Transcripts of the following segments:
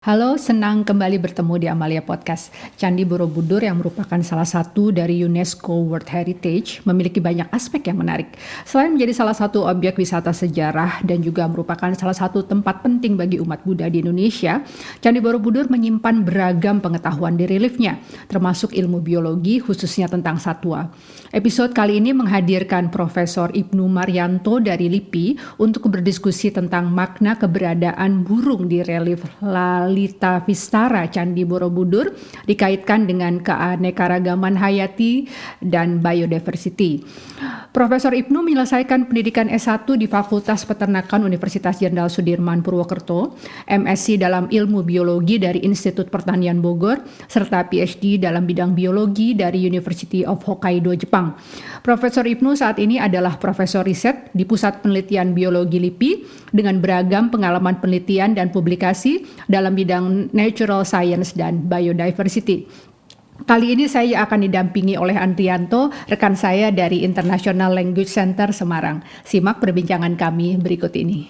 Halo, senang kembali bertemu di Amalia Podcast. Candi Borobudur yang merupakan salah satu dari UNESCO World Heritage memiliki banyak aspek yang menarik. Selain menjadi salah satu objek wisata sejarah dan juga merupakan salah satu tempat penting bagi umat Buddha di Indonesia, Candi Borobudur menyimpan beragam pengetahuan di reliefnya, termasuk ilmu biologi khususnya tentang satwa. Episode kali ini menghadirkan Profesor Ibnu Maryanto dari LIPI untuk berdiskusi tentang makna keberadaan burung di relief Lalita Vistara Candi Borobudur dikaitkan dengan keanekaragaman hayati dan biodiversity. Profesor Ibnu menyelesaikan pendidikan S1 di Fakultas Peternakan Universitas Jenderal Sudirman Purwokerto, MSc dalam Ilmu Biologi dari Institut Pertanian Bogor, serta PhD dalam bidang biologi dari University of Hokkaido, Jepang. Profesor Ibnu saat ini adalah profesor riset di Pusat Penelitian Biologi LIPI dengan beragam pengalaman penelitian dan publikasi dalam bidang natural science dan biodiversity. Kali ini saya akan didampingi oleh Andrianto, rekan saya dari International Language Center Semarang. Simak perbincangan kami berikut ini.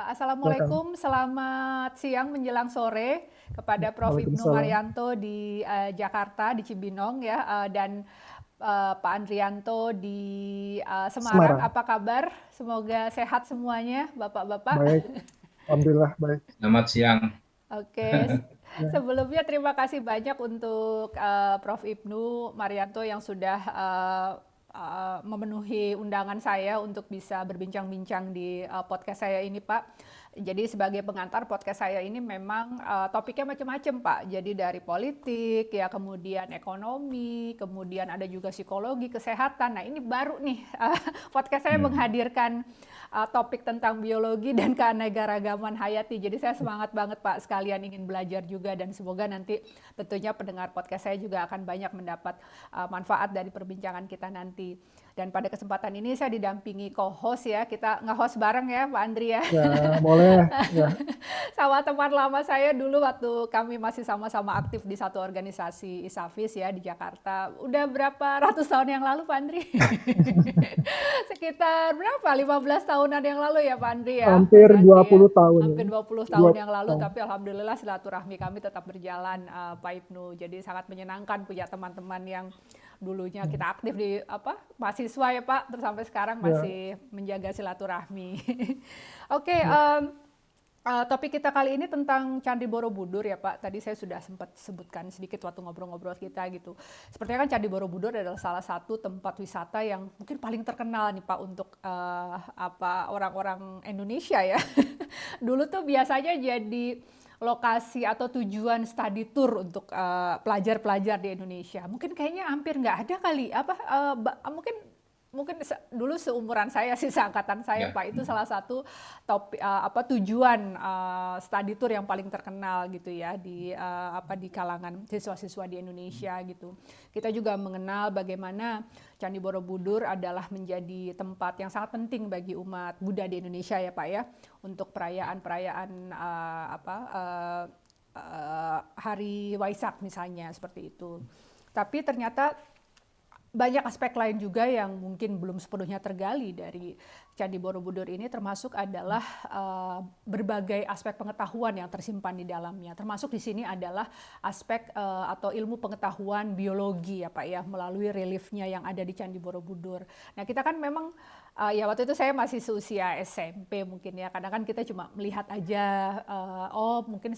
Assalamualaikum, selamat siang menjelang sore kepada Prof. Ibnu Maryanto di Jakarta, di Cibinong ya, dan Pak Andrianto di Semarang. Apa kabar? Semoga sehat semuanya, Bapak-Bapak. Baik, alhamdulillah baik. Selamat siang. Oke, sebelumnya terima kasih banyak untuk Prof. Ibnu Maryanto yang sudah memenuhi undangan saya untuk bisa berbincang-bincang di podcast saya ini, Pak. Jadi sebagai pengantar podcast saya ini memang topiknya macam-macam, Pak. Jadi dari politik, ya kemudian ekonomi, kemudian ada juga psikologi, kesehatan. Nah ini baru nih podcast saya menghadirkan topik tentang biologi dan keanekaragaman hayati. Jadi saya semangat banget, Pak, sekalian ingin belajar juga dan semoga nanti tentunya pendengar podcast saya juga akan banyak mendapat manfaat dari perbincangan kita nanti. Dan pada kesempatan ini saya didampingi co-host ya, kita nge-host bareng ya Pak Andri ya. Ya, boleh. Ya. Sama teman lama saya dulu waktu kami masih sama-sama aktif di satu organisasi ISAFIS ya di Jakarta. Udah berapa ratus tahun yang lalu Pak Andri? Sekitar berapa? 15 tahunan yang lalu ya Pak Andri ya? Hampir 20 tahun. Hampir 20 tahun yang lalu, tapi alhamdulillah silaturahmi kami tetap berjalan Pak Ibnu. Jadi sangat menyenangkan punya teman-teman yang dulunya kita aktif di mahasiswa ya Pak, terus sampai sekarang masih menjaga silaturahmi. Oke, topik kita kali ini tentang Candi Borobudur ya Pak. Tadi saya sudah sempat sebutkan sedikit waktu ngobrol-ngobrol kita gitu. Sepertinya kan Candi Borobudur adalah salah satu tempat wisata yang mungkin paling terkenal nih Pak untuk orang-orang Indonesia ya. Dulu tuh biasanya jadi lokasi atau tujuan study tour untuk pelajar-pelajar di Indonesia. Mungkin kayaknya hampir nggak ada kali. Mungkin dulu seumuran saya sih, seangkatan saya Pak, itu salah satu tujuan study tour yang paling terkenal gitu ya di kalangan siswa-siswa di Indonesia gitu. Kita juga mengenal bagaimana Candi Borobudur adalah menjadi tempat yang sangat penting bagi umat Buddha di Indonesia ya Pak ya, untuk perayaan-perayaan hari Waisak misalnya seperti itu. Tapi ternyata banyak aspek lain juga yang mungkin belum sepenuhnya tergali dari Candi Borobudur ini, termasuk adalah berbagai aspek pengetahuan yang tersimpan di dalamnya. Termasuk di sini adalah aspek atau ilmu pengetahuan biologi ya Pak ya, melalui reliefnya yang ada di Candi Borobudur. Nah kita kan memang ya waktu itu saya masih seusia SMP mungkin ya, kadang kan kita cuma melihat aja, mungkin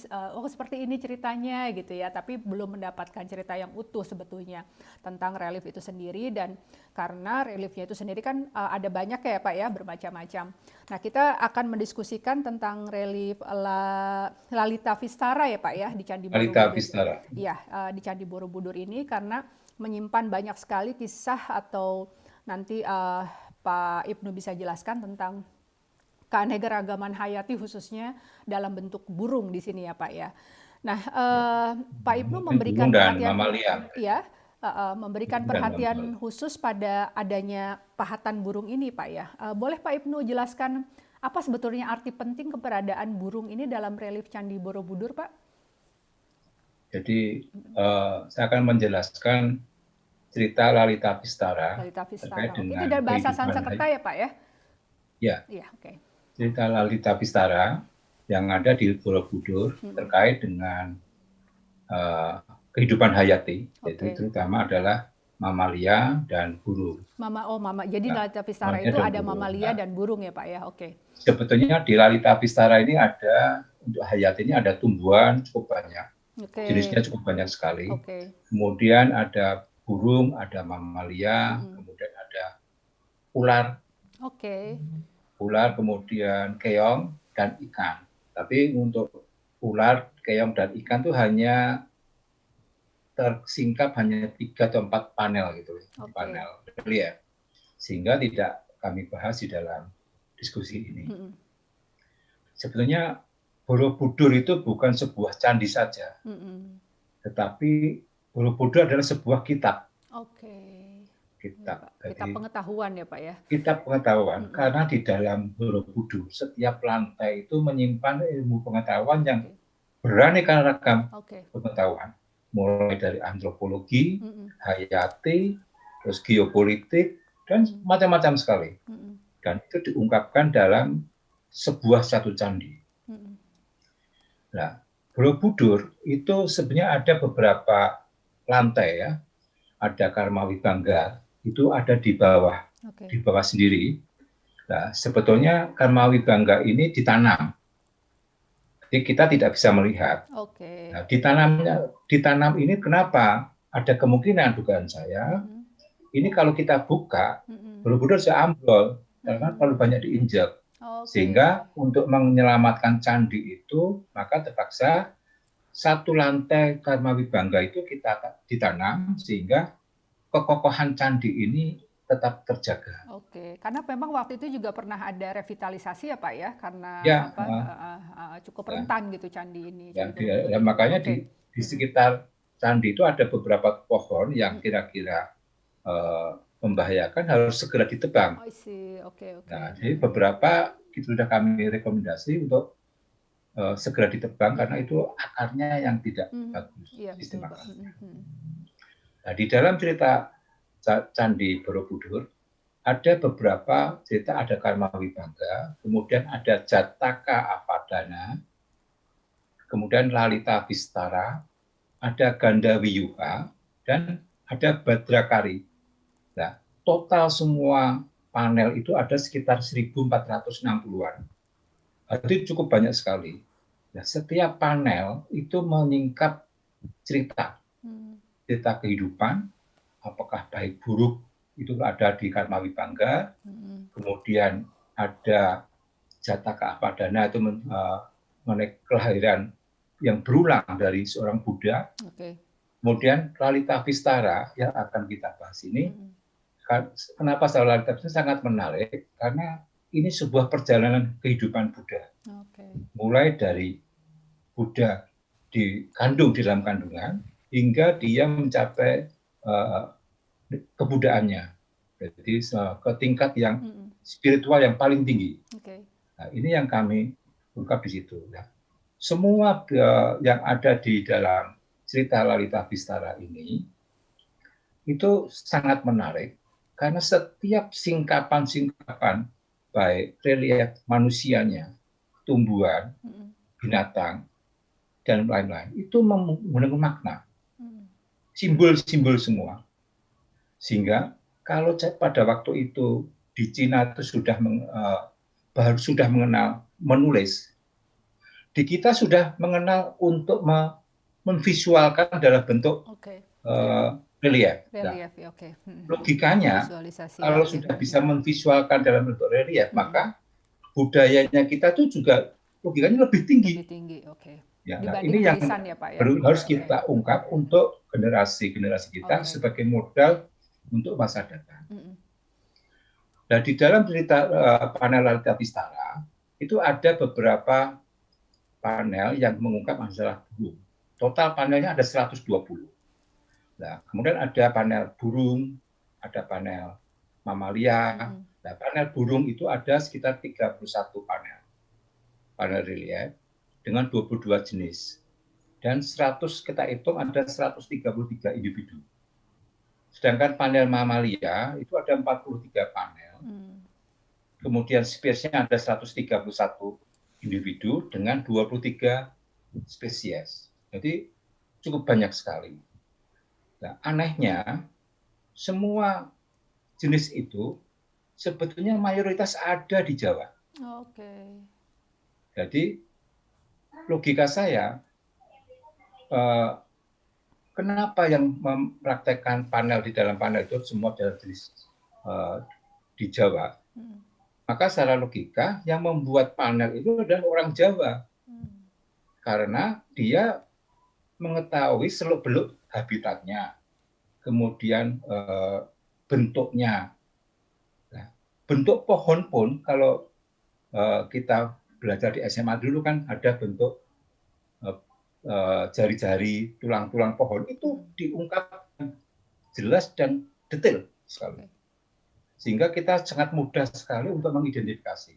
seperti ini ceritanya gitu ya, tapi belum mendapatkan cerita yang utuh sebetulnya tentang relief itu sendiri. Dan karena reliefnya itu sendiri kan ada banyak ya Pak ya, bermacam-macam. Nah kita akan mendiskusikan tentang relief Lalita Vistara ya Pak ya di Candi Borobudur. Lalita Vistara. Iya, di Candi Borobudur ini karena menyimpan banyak sekali kisah, atau nanti Pak Ibnu bisa jelaskan tentang keanekaragaman hayati khususnya dalam bentuk burung di sini ya Pak ya. Nah, Pak Ibnu memberikan perhatian, memberikan perhatian khusus pada adanya pahatan burung ini Pak ya. Boleh Pak Ibnu jelaskan Apa sebetulnya arti penting keberadaan burung ini dalam relief Candi Borobudur, Pak? Jadi saya akan menjelaskan cerita Lalita Vistara Lalita terkait Vistara. Oke, itu dengan dari bahasa kehidupan. Sanskerta ya, Pak ya? Ya, Iya, oke. cerita Lalita Vistara yang ada di Borobudur terkait dengan kehidupan hayati, yaitu terutama adalah mamalia dan burung. Mama. Jadi Lalita Vistara itu ada mamalia dan burung ya, Pak ya? Oke. Sebetulnya di Lalita Vistara ini ada, untuk hayati ini ada tumbuhan cukup banyak. Jenisnya cukup banyak sekali. Kemudian ada burung, ada mamalia, kemudian ada ular. Ular, kemudian keong dan ikan. Tapi untuk ular, keong dan ikan itu hanya tersingkap hanya 3 atau 4 panel gitu, panel relief. Sehingga tidak kami bahas di dalam diskusi ini. Sebetulnya Borobudur itu bukan sebuah candi saja, tetapi Borobudur adalah sebuah kitab. Kitab pengetahuan ya, Pak ya? Kitab pengetahuan, karena di dalam Borobudur setiap lantai itu menyimpan ilmu pengetahuan yang beraneka ragam pengetahuan, mulai dari antropologi, hayati, terus geopolitik, dan macam-macam sekali. Dan itu diungkapkan dalam satu candi. Nah, Borobudur itu sebenarnya ada beberapa lantai ya. Ada Karma Wibangga, itu ada di bawah sendiri. Nah, sebetulnya Karma Wibangga ini ditanam. Jadi kita tidak bisa melihat. Nah, ditanam ini kenapa? Ada kemungkinan dugaan saya, ini kalau kita buka, Borobudur bisa ambrol, karena terlalu banyak diinjak. Sehingga untuk menyelamatkan candi itu, maka terpaksa satu lantai Karma Wibangga itu kita ditanam, sehingga kekokohan candi ini tetap terjaga. Karena memang waktu itu juga pernah ada revitalisasi ya Pak ya, karena cukup rentan gitu candi ini. Makanya di sekitar candi itu ada beberapa pohon yang kira-kira membahayakan, harus segera ditebang. Nah, jadi beberapa itu sudah kami rekomendasi untuk segera ditebang karena itu akarnya yang tidak bagus sistem akarnya. Nah, di dalam cerita Candi Borobudur ada beberapa cerita, ada Karma Wibangga, kemudian ada Jataka Apadana, kemudian Lalita Vistara, ada Ganda Wiyuha, dan ada Badrakari. Nah, total semua panel itu ada sekitar 1.460-an. Itu cukup banyak sekali. Nah, setiap panel itu menyingkap cerita kehidupan, apakah baik buruk itu ada di Karma Wibangga, kemudian ada Jataka Apadana itu mengenai kelahiran yang berulang dari seorang Buddha, kemudian Lalita Vistara yang akan kita bahas ini. Kenapa Lalita Vistara sangat menarik? Karena ini sebuah perjalanan kehidupan Buddha. Mulai dari Buddha dikandung di dalam kandungan, hingga dia mencapai kebudaannya. Jadi ke tingkat yang spiritual yang paling tinggi. Nah, ini yang kami ungkap di situ. Nah, semua yang ada di dalam cerita Lalita Vistara ini itu sangat menarik karena setiap singkapan-singkapan baik relief manusianya, tumbuhan, binatang, dan lain-lain itu mengandung makna, simbol-simbol semua. Sehingga kalau pada waktu itu di Cina itu baru sudah mengenal menulis, di kita sudah mengenal untuk memvisualkan dalam bentuk relief. Logikanya kalau sudah bisa memvisualkan dalam bentuk relief, maka budayanya kita itu juga logikanya lebih tinggi. Ya, nah, ini yang ya, Pak, ya? Harus kita ungkap untuk generasi-generasi kita sebagai modal untuk masa datang. Nah, di dalam cerita panel Lalita Vistara itu ada beberapa panel yang mengungkap masalah burung. Total panelnya ada 120. Nah, kemudian ada panel burung, ada panel mamalia, Nah, panel burung itu ada sekitar 31 panel relief dengan 22 jenis. Dan 100 kita hitung ada 133 individu. Sedangkan panel mamalia itu ada 43 panel. Kemudian spesiesnya ada 131 individu dengan 23 spesies. Jadi cukup banyak sekali. Nah, anehnya semua jenis itu sebetulnya mayoritas ada di Jawa. Jadi logika saya, kenapa yang mempraktekkan panel di dalam panel itu semua dalam jenis di Jawa? Maka secara logika yang membuat panel itu adalah orang Jawa. Karena dia mengetahui seluk-beluk habitatnya, kemudian bentuknya. Nah, bentuk pohon pun kalau kita belajar di SMA dulu kan ada bentuk jari-jari, tulang-tulang pohon itu diungkapkan jelas dan detail sekali. Sehingga kita sangat mudah sekali untuk mengidentifikasi.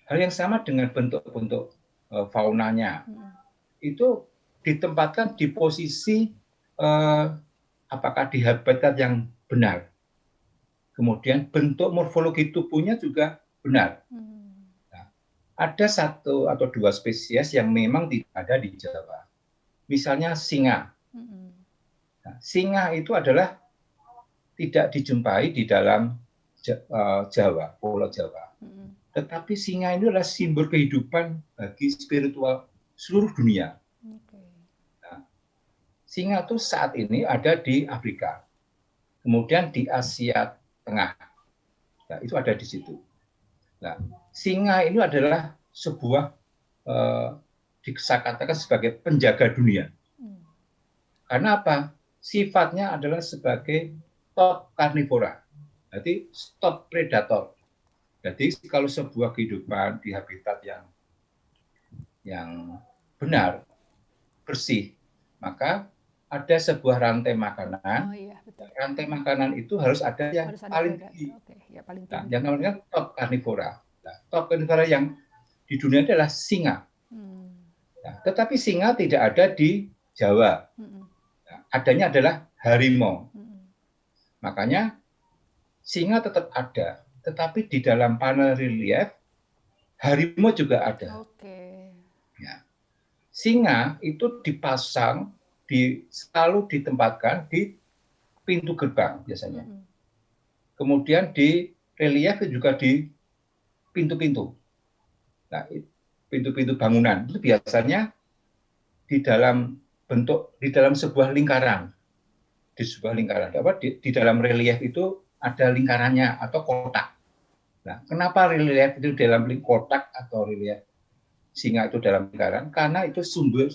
Hal yang sama dengan bentuk-bentuk faunanya. Itu ditempatkan di posisi apakah di habitat yang benar. Kemudian bentuk morfologi tubuhnya juga benar. Nah, ada 1 atau 2 spesies yang memang tidak ada di Jawa. Misalnya singa. Nah, singa itu adalah tidak dijumpai di dalam Jawa, Pulau Jawa. Tetapi singa ini adalah simbol kehidupan bagi spiritual seluruh dunia. Nah, singa itu saat ini ada di Afrika, kemudian di Asia Tengah. Nah, itu ada di situ. Nah, singa ini adalah sebuah bisa katakan sebagai penjaga dunia. Karena apa? Sifatnya adalah sebagai top karnivora, jadi stop predator. Jadi kalau sebuah kehidupan di habitat yang benar, bersih, maka ada sebuah rantai makanan. Rantai makanan itu harus ada yang paling tinggi. Nah, yang namanya top karnivora. Nah, top karnivora yang di dunia adalah singa. Nah, tetapi singa tidak ada di Jawa. Nah, adanya adalah harimau. Makanya singa tetap ada, tetapi di dalam panel relief harimau juga ada. Ya. Singa itu dipasang selalu ditempatkan di pintu gerbang biasanya. Kemudian di relief juga di pintu-pintu. Nah, pintu-pintu bangunan itu biasanya di dalam sebuah lingkaran. Di sebuah lingkaran. Di dalam relief itu ada lingkarannya atau kotak. Nah, kenapa relief itu dalam kotak atau relief singa itu dalam lingkaran? Karena itu sumber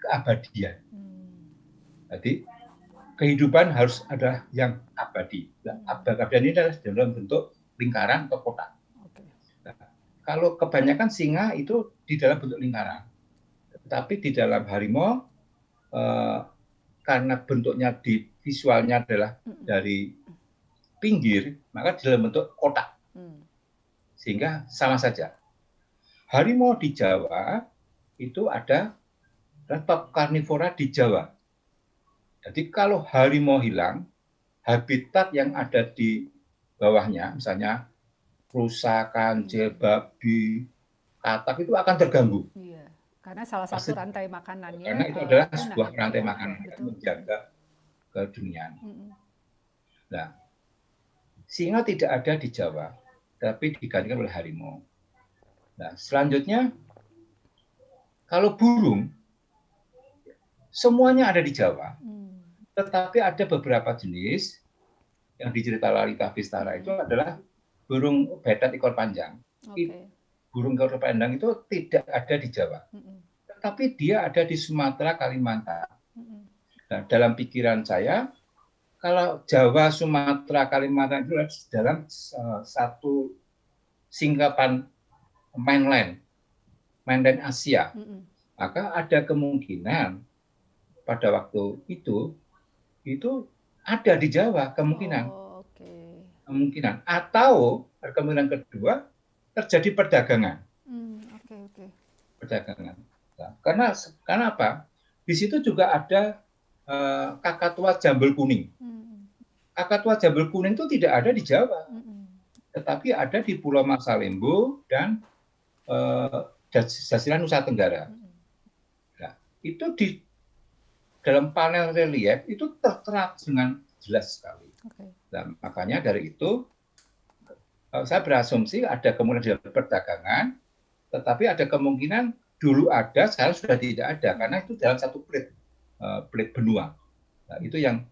keabadian. Jadi kehidupan harus ada yang abadi. Nah, keabadian ini adalah dalam bentuk lingkaran atau kotak. Nah, kalau kebanyakan singa itu di dalam bentuk lingkaran. Tetapi di dalam harimau karena bentuknya di visualnya adalah dari pinggir, maka di dalam bentuk kotak. Sehingga sama saja. Harimau di Jawa itu ada top karnivora di Jawa. Jadi kalau harimau hilang, habitat yang ada di bawahnya, misalnya rusa, kancil, babi, katak itu akan terganggu. Iya, karena salah satu rantai makanannya. Karena itu adalah sebuah rantai makanan yang menjaga keduniaan. Nah, singa tidak ada di Jawa, tapi digantikan oleh harimau. Nah, selanjutnya, kalau burung, semuanya ada di Jawa, tetapi ada beberapa jenis yang diceritakan Lalita Vistara itu adalah burung betet ekor panjang. Burung ekor panjang itu tidak ada di Jawa, tetapi dia ada di Sumatera, Kalimantan. Nah, dalam pikiran saya, kalau Jawa, Sumatera, Kalimantan itu dalam satu singkapan mainland Asia, maka ada kemungkinan pada waktu itu ada di Jawa kemungkinan. kemungkinan. Atau kemungkinan kedua terjadi perdagangan. Perdagangan. Nah, karena apa? Di situ juga ada Kakatua Jambul Kuning. Kakatua Jambul Kuning itu tidak ada di Jawa, tetapi ada di Pulau Masalembo dan Jasilan Nusa Tenggara. Nah, itu di dalam panel relief itu tertera dengan jelas sekali. Nah, makanya dari itu saya berasumsi ada kemungkinan perdagangan, tetapi ada kemungkinan dulu ada, sekarang sudah tidak ada, karena itu dalam satu plate benua. Nah, itu yang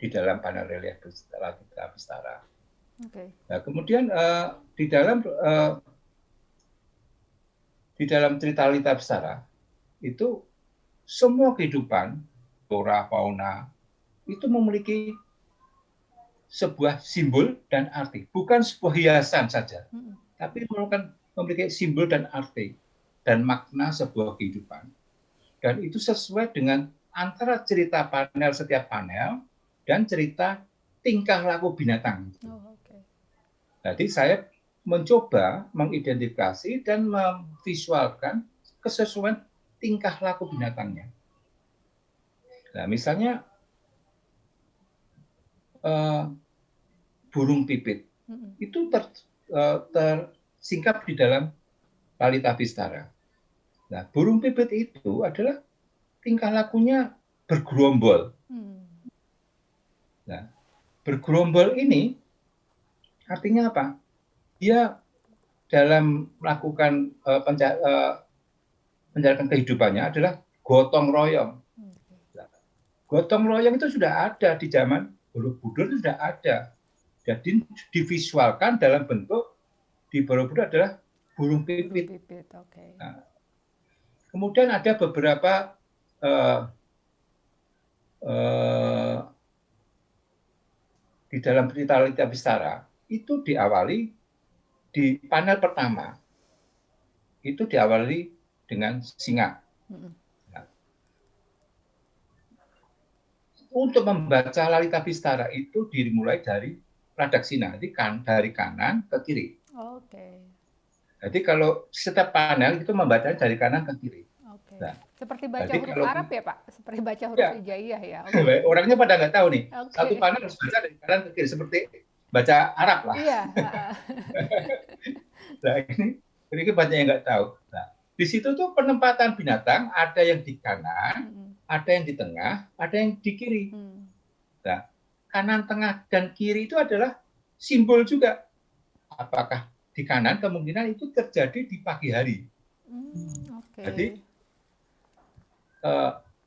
di dalam panel relief Lalita Bistara. Nah, kemudian di dalam cerita Lalita Bistara itu semua kehidupan flora fauna itu memiliki sebuah simbol dan arti, bukan sebuah hiasan saja, tapi memiliki simbol dan arti dan makna sebuah kehidupan. Dan itu sesuai dengan antara cerita panel setiap panel dan cerita tingkah laku binatang. Jadi saya mencoba mengidentifikasi dan memvisualkan kesesuaian tingkah laku binatangnya. Nah, misalnya burung pipit itu tersingkap di dalam Lalita Bistara. Nah, burung pipit itu adalah tingkah lakunya bergerombol. Nah, bergerombol ini artinya apa? Dia dalam melakukan menjalankan kehidupannya adalah gotong royong. Nah, gotong royong itu sudah ada di zaman Borobudur, itu sudah ada. Jadi divisualkan dalam bentuk di Borobudur adalah burung pipit. Nah, kemudian ada beberapa di dalam cerita Lalita Bistara itu diawali di panel pertama itu diawali dengan singa. Nah, untuk membaca Lalita Bistara itu dimulai dari Pradaksina, jadi dari kanan ke kiri. Jadi kalau setiap panel itu membacanya dari kanan ke kiri. Nah, seperti baca huruf Arab ya Pak? Seperti baca huruf hijaiyah ya? Orangnya pada nggak tahu nih. Satu panel harus baca dari kanan ke kiri, seperti baca Arab lah. Iya. Nah, ini banyak yang nggak tahu. Nah, di situ tuh penempatan binatang ada yang di kanan, ada yang di tengah, ada yang di kiri. Nah, kanan, tengah, dan kiri itu adalah simbol juga. Apakah di kanan kemungkinan itu terjadi di pagi hari. Jadi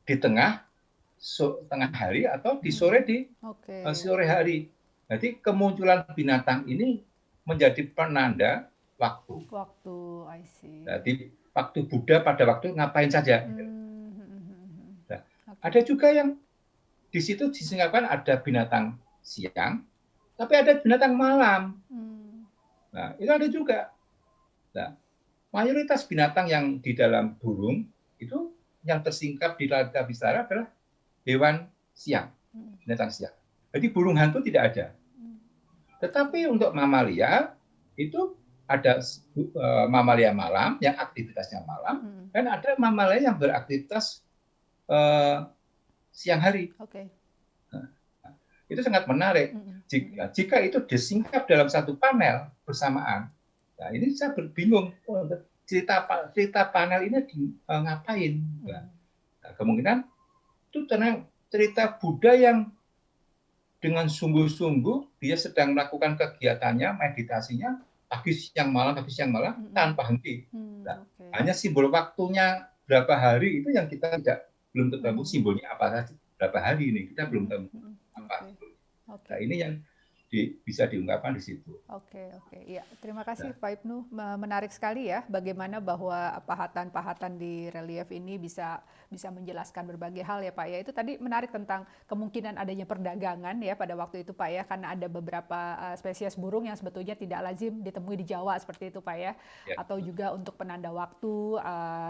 di tengah hari atau di sore sore hari. Jadi kemunculan binatang ini menjadi penanda waktu. I see. Jadi waktu Buddha pada waktu ngapain saja. Nah, ada juga yang di situ disingkapkan ada binatang siang, tapi ada binatang malam. Nah, itu ada juga. Nah, mayoritas binatang yang di dalam burung itu yang tersingkap di Lalita Bistara adalah hewan siang, binatang siang. Jadi burung hantu tidak ada. Tetapi untuk mamalia itu ada mamalia malam yang aktivitasnya malam, dan ada mamalia yang beraktivitas siang hari. Nah, itu sangat menarik. Jika itu disingkap dalam satu panel bersamaan, nah ini saya bingung cerita panel ini ngapain? Nah, kemungkinan itu tentang cerita Buddha yang dengan sungguh-sungguh dia sedang melakukan kegiatannya, meditasinya pagi siang malam tanpa henti. Nah, hanya simbol waktunya berapa hari itu yang kita belum ketemu simbolnya apa saja. Berapa hari ini kita belum tahu apa. Nah, ini yang bisa diungkapkan di situ. Oke. Ya, terima kasih Pak Ibnu. Menarik sekali ya bagaimana bahwa pahatan-pahatan di relief ini bisa menjelaskan berbagai hal ya Pak ya. Itu tadi menarik tentang kemungkinan adanya perdagangan ya pada waktu itu Pak ya, karena ada beberapa spesies burung yang sebetulnya tidak lazim ditemui di Jawa seperti itu Pak ya. Atau juga untuk penanda waktu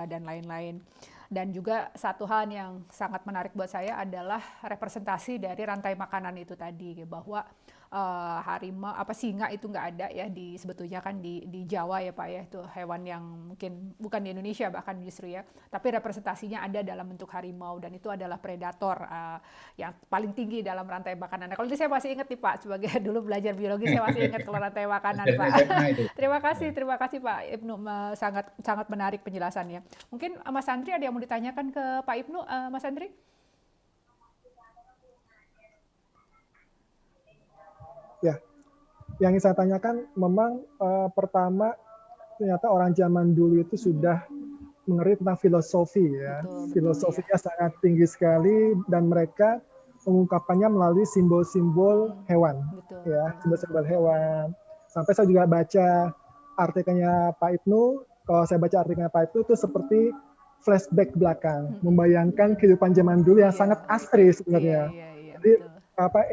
dan lain-lain. Dan juga satu hal yang sangat menarik buat saya adalah representasi dari rantai makanan itu tadi, bahwa harimau singa itu nggak ada ya sebetulnya kan di Jawa ya Pak ya, itu hewan yang mungkin bukan di Indonesia bahkan justru ya, tapi representasinya ada dalam bentuk harimau dan itu adalah predator yang paling tinggi dalam rantai makanan. Nah, kalau itu saya masih ingat nih Pak, sebagai dulu belajar biologi saya masih ingat kalau rantai makanan Pak. Terima kasih Pak Ibnu, sangat menarik penjelasannya. Mungkin Mas Andri ada yang mau ditanyakan ke Pak Ibnu, Mas Andri? Ya, yang saya tanyakan memang pertama ternyata orang zaman dulu itu sudah mengerti tentang filosofi ya. Betul, filosofinya ya. Sangat tinggi sekali dan mereka mengungkapkannya melalui simbol-simbol hewan. Betul. Ya, simbol-simbol hewan. Sampai saya juga baca artikelnya Pak Ibnu, kalau saya baca artikelnya Pak Ibnu itu seperti flashback belakang, membayangkan kehidupan zaman dulu yang sangat asri sebenarnya. Jadi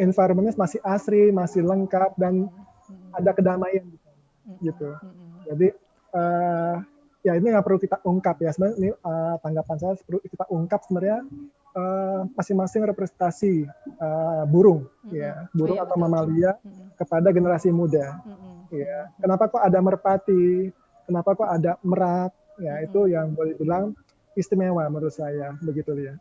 environment-nya masih asri, masih lengkap dan ada kedamaian gitu. Jadi ya ini yang perlu kita ungkap ya. Sebenarnya ini tanggapan saya perlu kita ungkap sebenarnya masing-masing representasi burung ya, burung atau mamalia kepada generasi muda. Ya. Kenapa kok ada merpati? Kenapa kok ada merak? Ya, itu yang boleh bilang istimewa menurut saya, begitu ya.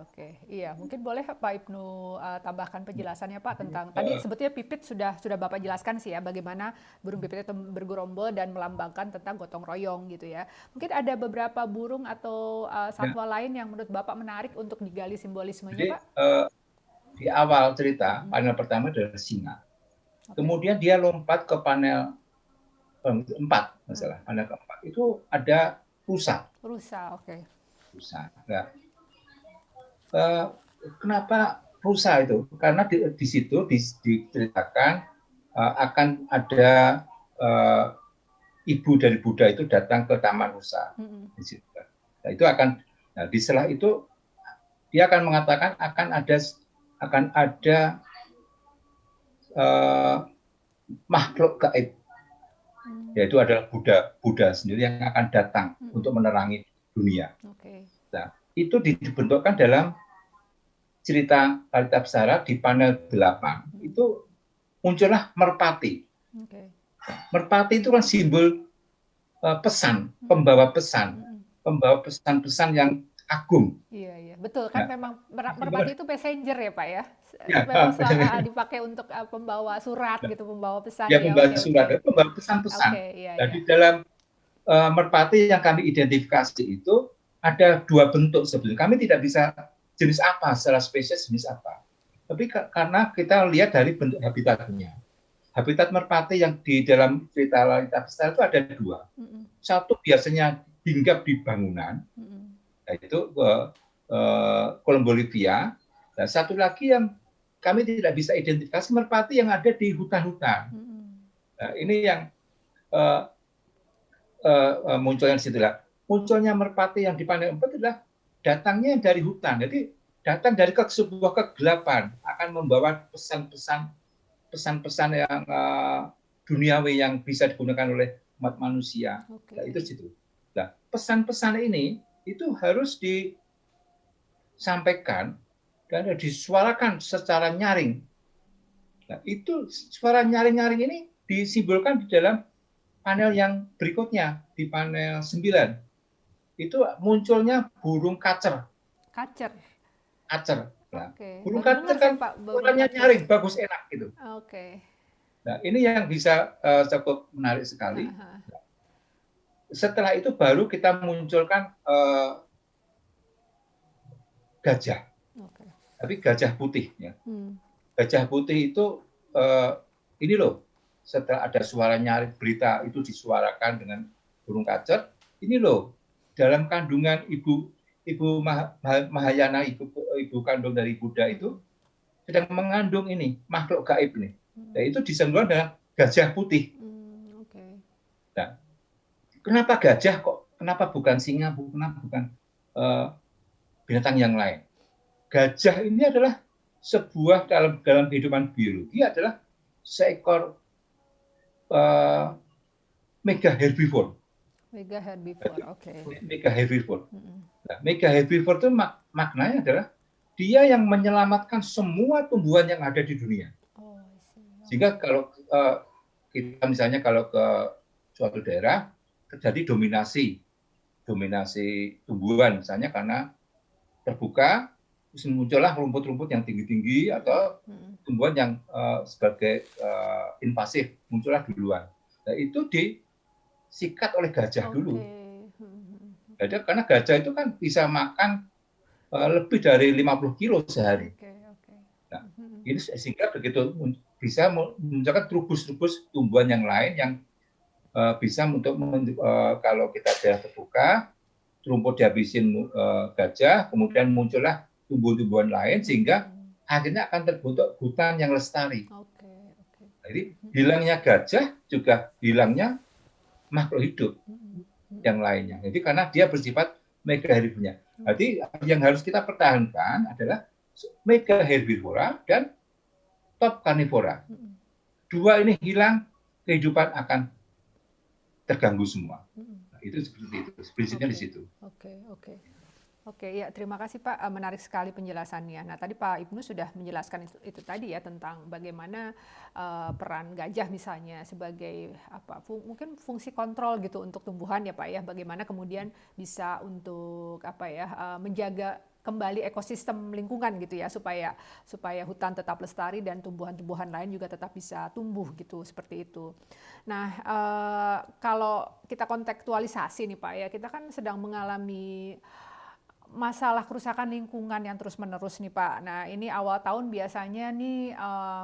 Oke. Iya, mungkin boleh Pak Ibnu tambahkan penjelasannya Pak tentang tadi sebetulnya pipit sudah Bapak jelaskan sih ya, bagaimana burung pipit itu bergerombol dan melambangkan tentang gotong royong gitu ya. Mungkin ada beberapa burung atau satwa lain yang menurut Bapak menarik untuk digali simbolismenya. Jadi, Pak? Di awal cerita, panel pertama adalah singa. Kemudian dia lompat ke panel 4, panel keempat. Itu ada rusa. Oke. Rusa. Nah, kenapa rusa itu? Karena di situ diceritakan akan ada ibu dari Buddha itu datang ke Taman Rusa. Di situ. Nah, itu akan. Nah, di setelah itu dia akan mengatakan akan ada makhluk gaib, yaitu adalah Buddha sendiri yang akan datang untuk menerangi dunia. Nah, itu dibentukkan dalam cerita Kalitabsara di panel 8. Itu muncullah merpati. Merpati itu kan simbol pesan, pembawa pesan-pesan yang agung. Iya, betul kan. Memang merpati itu messenger ya Pak ya. Memang selalu dipakai untuk pembawa surat gitu, pembawa pesan. Ya, pembawa surat, pembawa pesan-pesan. Di dalam merpati yang kami identifikasi itu ada 2 bentuk sebenarnya. Kami tidak bisa jenis apa, secara spesies jenis apa. Tapi karena kita lihat dari bentuk habitatnya. Habitat merpati yang di dalam cerita Kalitabsara itu ada 2. Satu biasanya hinggap di bangunan, yaitu Columbolivia. Dan satu lagi yang kami tidak bisa identifikasi, merpati yang ada di hutan-hutan. Nah, ini yang munculnya di situ. Munculnya merpati yang di panel 4 adalah datangnya dari hutan. Jadi datang dari sebuah kegelapan, akan membawa pesan-pesan yang duniawi yang bisa digunakan oleh umat manusia. Nah, itu situ. Nah, pesan-pesan ini itu harus disampaikan dan disuarakan secara nyaring. Nah, itu suara nyaring-nyaring ini disimbolkan di dalam panel yang berikutnya, di panel 9. Itu munculnya burung kacer. Nah, burung kacer kan suaranya nyaring, bagus, enak gitu. Nah, ini yang bisa cukup menarik sekali. Setelah itu baru kita munculkan gajah. Tapi gajah putih ya. Gajah putih itu ini loh, setelah ada suara nyaring berita itu disuarakan dengan burung kacer, ini loh, dalam kandungan ibu Mahayana, ibu kandung dari Buddha itu sedang mengandung ini makhluk gaib nih. Yaitu di sebelah adalah gajah putih. Nah, kenapa gajah kok? Kenapa bukan singa? Kenapa bukan binatang yang lain? Gajah ini adalah sebuah dalam kehidupan biologi adalah seekor mega herbivore. Mega herbivore, oke. Mega herbivore. Nah, mega herbivore itu maknanya adalah dia yang menyelamatkan semua tumbuhan yang ada di dunia. Sehingga kalau kita misalnya kalau ke suatu daerah terjadi dominasi tumbuhan, misalnya karena terbuka, terus muncullah rumput-rumput yang tinggi-tinggi atau tumbuhan yang sebagai invasif muncullah duluan. Nah, itu disikat oleh gajah dulu. Karena gajah itu kan bisa makan lebih dari 50 kilo sehari. Nah, ini sehingga begitu bisa memunculkan trubus-trubus tumbuhan yang lain yang bisa untuk kalau kita daerah terbuka, rumput dihabisin gajah, kemudian muncullah tumbuh-tumbuhan lain sehingga akhirnya akan terbentuk hutan yang lestari. Jadi hilangnya gajah juga hilangnya makhluk hidup yang lainnya. Jadi karena dia bersifat mega herbivora. Jadi yang harus kita pertahankan adalah mega herbivora dan top carnivora. Dua ini hilang, kehidupan akan terganggu semua. Nah, itu seperti itu. Prinsipnya di situ. Oke, ya terima kasih Pak, menarik sekali penjelasannya. Nah tadi Pak Ibnu sudah menjelaskan itu tadi ya tentang bagaimana peran gajah misalnya sebagai mungkin fungsi kontrol gitu untuk tumbuhan ya Pak ya. Bagaimana kemudian bisa untuk menjaga kembali ekosistem lingkungan gitu ya supaya hutan tetap lestari dan tumbuhan-tumbuhan lain juga tetap bisa tumbuh gitu seperti itu. Nah kalau kita kontekstualisasi nih Pak ya, kita kan sedang mengalami masalah kerusakan lingkungan yang terus-menerus nih Pak. Nah ini awal tahun biasanya nih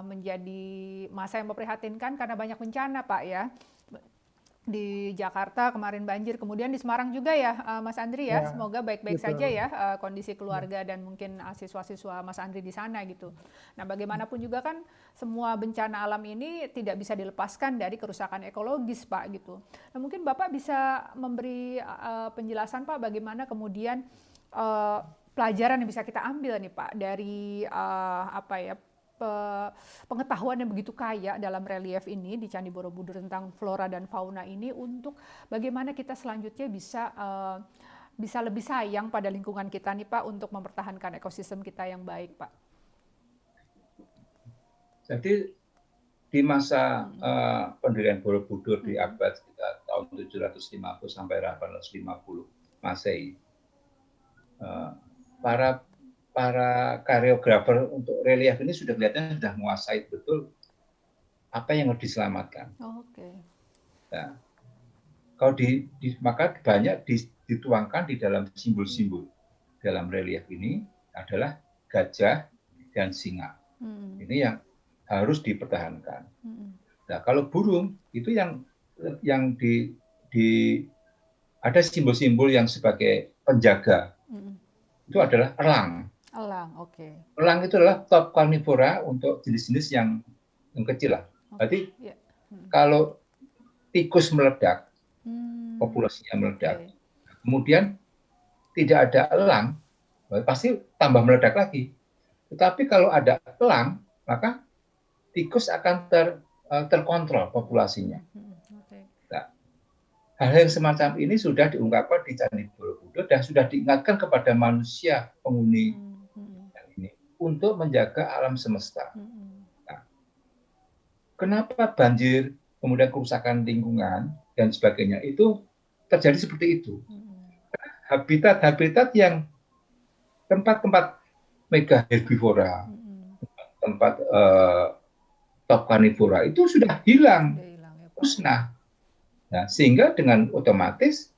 menjadi masa yang memprihatinkan karena banyak bencana Pak ya. Di Jakarta kemarin banjir, kemudian di Semarang juga ya Mas Andri ya. Semoga baik-baik saja ya kondisi keluarga dan mungkin siswa-siswa Mas Andri di sana gitu. Nah bagaimanapun juga kan semua bencana alam ini tidak bisa dilepaskan dari kerusakan ekologis Pak gitu. Nah mungkin Bapak bisa memberi penjelasan Pak bagaimana kemudian pelajaran yang bisa kita ambil nih Pak dari pengetahuan yang begitu kaya dalam relief ini di Candi Borobudur tentang flora dan fauna ini untuk bagaimana kita selanjutnya bisa lebih sayang pada lingkungan kita nih Pak untuk mempertahankan ekosistem kita yang baik Pak. Jadi di masa pendirian Borobudur di abad sekitar tahun 750 sampai 850 Masehi, para koreografer untuk relief ini sudah kelihatan sudah menguasai betul apa yang harus diselamatkan. Nah, kalau maka banyak dituangkan di dalam simbol-simbol dalam relief ini adalah gajah dan singa. Ini yang harus dipertahankan. Nah, kalau burung itu yang ada simbol-simbol yang sebagai penjaga. Itu adalah elang. Elang itu adalah top carnivora untuk jenis-jenis yang kecil lah. Berarti kalau tikus meledak, populasinya meledak, kemudian tidak ada elang, pasti tambah meledak lagi. Tetapi kalau ada elang, maka tikus akan terkontrol populasinya. Nah, hal yang semacam ini sudah diungkapkan di Candi Borobudur dan sudah diingatkan kepada manusia penghuni ini untuk menjaga alam semesta. Nah, kenapa banjir, kemudian kerusakan lingkungan dan sebagainya itu terjadi seperti itu? Habitat-habitat yang tempat-tempat mega herbivora, tempat top carnivora itu sudah hilang, musnah. Nah, sehingga dengan otomatis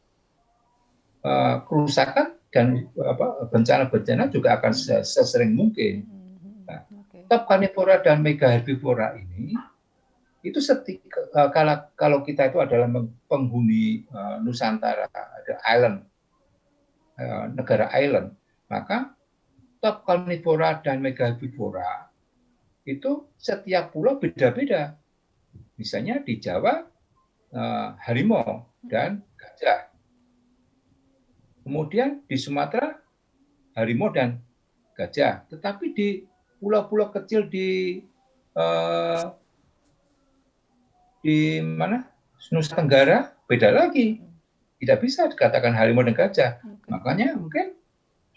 kerusakan dan bencana-bencana juga akan sesering mungkin. Nah, top carnivora dan mega herbivora ini itu kalau kita itu adalah penghuni Nusantara, ada island, negara island, maka top carnivora dan mega herbivora itu setiap pulau beda-beda. Misalnya di Jawa harimau dan gajah. Kemudian di Sumatera harimau dan gajah. Tetapi di pulau-pulau kecil di mana? Nusa Tenggara beda lagi. Tidak bisa dikatakan harimau dan gajah. Makanya mungkin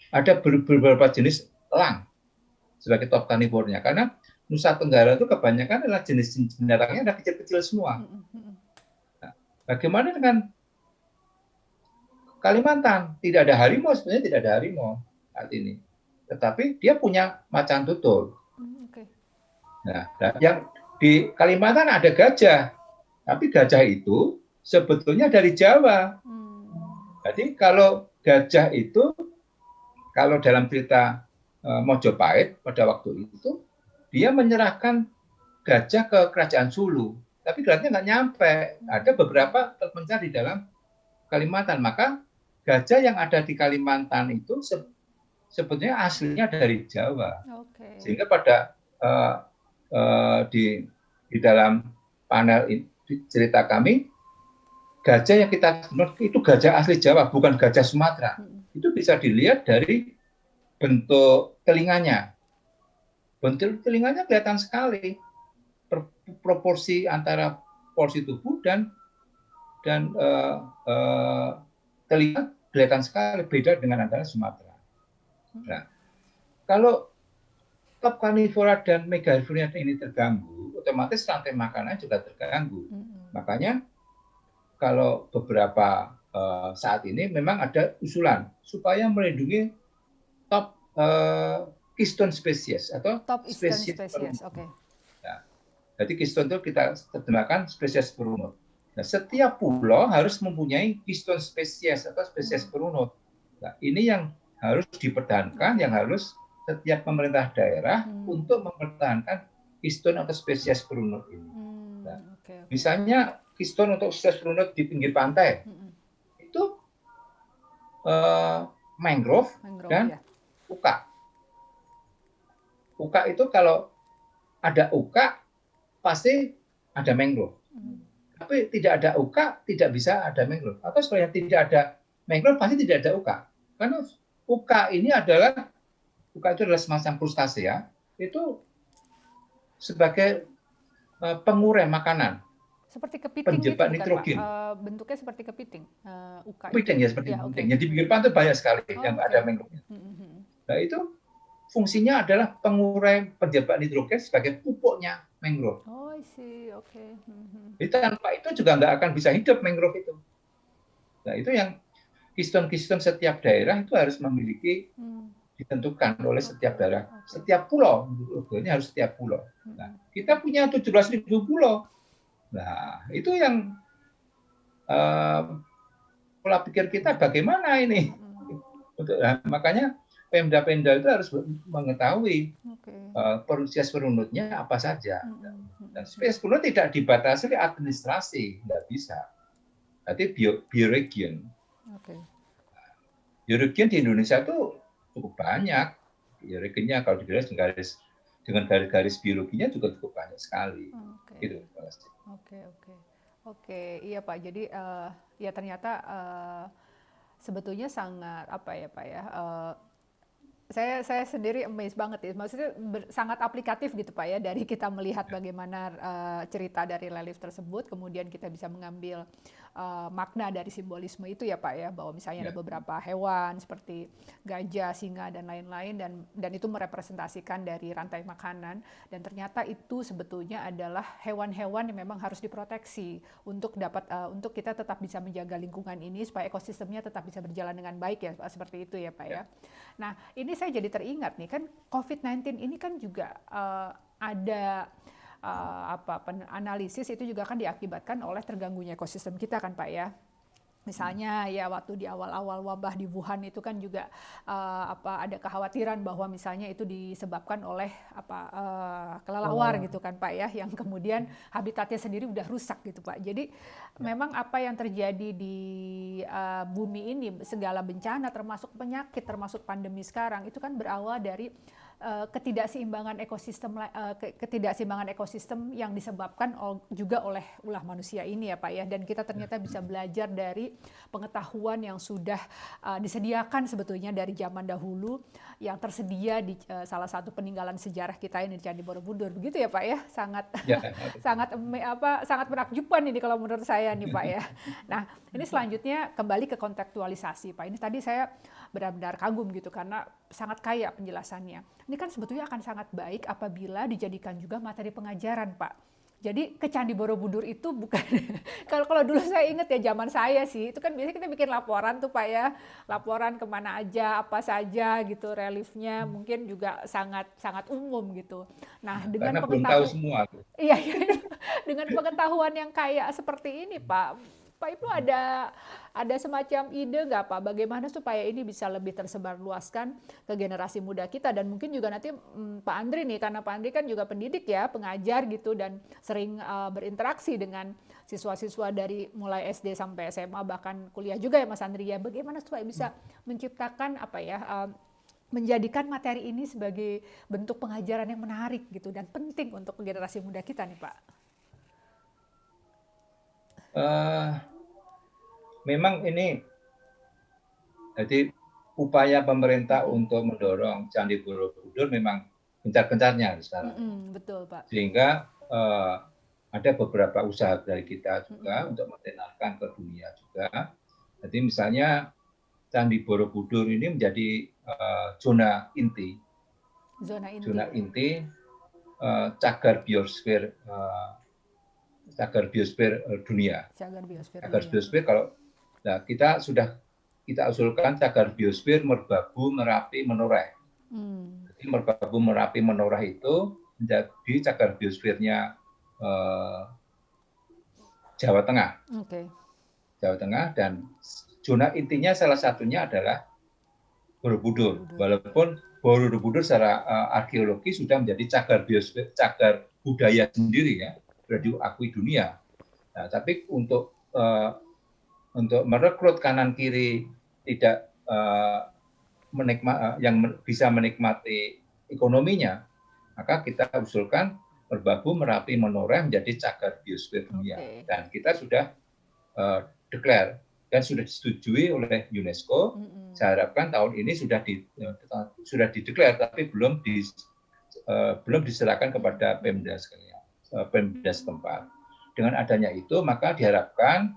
ada beberapa jenis elang sebagai top karnivornya. Karena Nusa Tenggara itu kebanyakan adalah jenis binatangnya ada kecil-kecil semua. Nah, bagaimana dengan Kalimantan? Tidak ada harimau, sebenarnya tidak ada harimau saat ini. Tetapi dia punya macan tutul. Nah, yang di Kalimantan ada gajah. Tapi gajah itu sebetulnya dari Jawa. Jadi kalau gajah itu, kalau dalam cerita Mojopahit pada waktu itu, dia menyerahkan gajah ke kerajaan Sulu. Tapi gajahnya nggak nyampe. Ada beberapa terpencar di dalam Kalimantan. Maka gajah yang ada di Kalimantan itu sebetulnya aslinya dari Jawa. Sehingga pada di dalam panel ini, cerita kami, gajah yang kita itu gajah asli Jawa, bukan gajah Sumatera. Itu bisa dilihat dari bentuk telinganya. Bentuk telinganya kelihatan sekali. Proporsi antara porsi tubuh dan telinga kelihatan sekali beda dengan antara Sumatera. Nah, kalau top karnivora dan megaherbivornya ini terganggu, otomatis rantai makanan juga terganggu. Makanya kalau beberapa saat ini memang ada usulan supaya melindungi top keystone species atau top spesies species. Oke. Nah, jadi keystone itu kita terjemahkan spesies perunut. Nah, setiap pulau harus mempunyai keystone species atau spesies perunut. Nah, ini yang harus dipertahankan, yang harus setiap pemerintah daerah untuk mempertahankan keystone atau spesies perunut ini. Nah, misalnya keystone untuk spesies perunut di pinggir pantai itu mangrove dan uka. Uka itu kalau ada uka pasti ada mangrove. Tapi tidak ada uka tidak bisa ada mangrove. Atau sebenarnya tidak ada mangrove pasti tidak ada uka. Karena uka ini adalah uka itu adalah semacam krustasea, itu sebagai pengurai makanan. Seperti kepiting gitu, penjebak nitrogen. Bentuknya seperti kepiting. Uka kepiting ya, seperti kepiting. Jadi di pinggir pantai banyak sekali yang ada mangrove. Nah, itu fungsinya adalah pengurai penjebak nitrogen sebagai pupuknya mangrove. Oh, I see. Oke. Jadi tanpa itu juga nggak akan bisa hidup mangrove itu. Nah, itu yang keystone setiap daerah itu harus memiliki ditentukan oleh setiap daerah, setiap pulau. Ini harus setiap pulau. Nah, kita punya 17.000 pulau. Nah, itu yang pola pikir kita bagaimana ini. Makanya Pemda itu harus mengetahui spesies perunutnya apa saja. Dan spesies perunut tidak dibatasi oleh administrasi, tidak bisa. Nanti bioregion. Bioregion di Indonesia itu cukup banyak. Bioregionnya kalau dilihat dengan garis biologinya juga cukup banyak sekali. Gitu. Oke, iya Pak. Jadi ya ternyata sebetulnya sangat apa ya Pak ya. Saya sendiri amazed banget ya, maksudnya sangat aplikatif gitu Pak ya, dari kita melihat bagaimana cerita dari relief tersebut, kemudian kita bisa mengambil makna dari simbolisme itu ya Pak ya, bahwa misalnya ada beberapa hewan seperti gajah, singa dan lain-lain, dan itu merepresentasikan dari rantai makanan, dan ternyata itu sebetulnya adalah hewan-hewan yang memang harus diproteksi untuk untuk kita tetap bisa menjaga lingkungan ini supaya ekosistemnya tetap bisa berjalan dengan baik ya Pak, seperti itu ya Pak ya. Nah, ini saya jadi teringat nih, kan COVID-19 ini kan juga ada analisis itu juga kan diakibatkan oleh terganggunya ekosistem kita kan Pak ya. Misalnya ya waktu di awal-awal wabah di Wuhan itu kan juga ada kekhawatiran bahwa misalnya itu disebabkan oleh kelelawar gitu kan Pak ya, yang kemudian habitatnya sendiri udah rusak gitu Pak. Jadi memang apa yang terjadi di bumi ini, segala bencana termasuk penyakit, termasuk pandemi sekarang itu kan berawal dari ketidakseimbangan ekosistem yang disebabkan juga oleh ulah manusia ini ya Pak ya, dan kita ternyata bisa belajar dari pengetahuan yang sudah disediakan sebetulnya dari zaman dahulu yang tersedia di salah satu peninggalan sejarah kita ini di Candi Borobudur, begitu ya Pak ya. Sangat sangat menakjubkan ini kalau menurut saya nih Pak ya. Nah, ini selanjutnya kembali ke kontekstualisasi Pak. Ini tadi saya benar-benar kagum gitu karena sangat kaya penjelasannya. Ini kan sebetulnya akan sangat baik apabila dijadikan juga materi pengajaran Pak. Jadi ke Candi Borobudur itu bukan kalau dulu saya ingat ya zaman saya sih, itu kan biasanya kita bikin laporan tuh Pak ya, laporan kemana aja, apa saja gitu, reliefnya mungkin juga sangat umum gitu. Nah dengan Karena belum tahu semua. Iya, dengan pengetahuan yang kayak seperti ini Pak Ibnu ada semacam ide nggak Pak, bagaimana supaya ini bisa lebih tersebar luaskan ke generasi muda kita, dan mungkin juga nanti Pak Andri nih, karena Pak Andri kan juga pendidik ya, pengajar gitu, dan sering berinteraksi dengan siswa-siswa dari mulai SD sampai SMA bahkan kuliah juga ya Mas Andri ya, bagaimana supaya bisa menciptakan menjadikan materi ini sebagai bentuk pengajaran yang menarik gitu dan penting untuk generasi muda kita nih Pak. Memang ini jadi upaya pemerintah untuk mendorong Candi Borobudur memang gencar-gencarnya sekarang. Betul Pak. Sehingga ada beberapa usaha dari kita juga untuk mengenalkan ke dunia juga. Jadi misalnya Candi Borobudur ini menjadi zona inti cagar biosfer dunia. Cagar biosfer kalau kita usulkan cagar biosfer Merbabu, Merapi, Menoreh. Jadi Merbabu, Merapi, Menoreh itu menjadi cagar biosfernya Jawa Tengah. Jawa Tengah, dan zona intinya salah satunya adalah Borobudur. Walaupun Borobudur secara arkeologi sudah menjadi cagar biosfer, cagar budaya sendiri ya, sudah diakui dunia. Nah, tapi untuk merekrut kanan kiri tidak yang bisa menikmati ekonominya, maka kita usulkan Merbabu, Merapi, Menoreh menjadi cagar biosfer dunia. Dan kita sudah declare dan sudah disetujui oleh UNESCO. Saya harapkan tahun ini sudah dideklar, tapi belum diserahkan kepada Pemda setempat. Dengan adanya itu, maka diharapkan